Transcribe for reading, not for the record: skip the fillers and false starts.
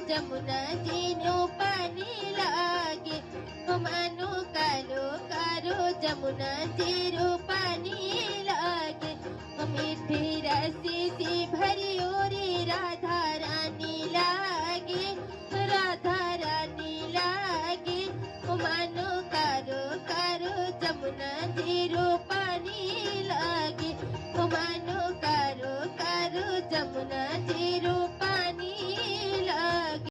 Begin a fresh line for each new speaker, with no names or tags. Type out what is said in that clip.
जमुना जीनो पानी लागे मानो कालो कारो जमुना जीरो पानी लागे मीठी रसी सी भरी ओरी राधा रानी लागे राधा रानी लागे मानो कारो कारो जमुना जीरो पानी लागे मानो कारो कारो जमुना जीरो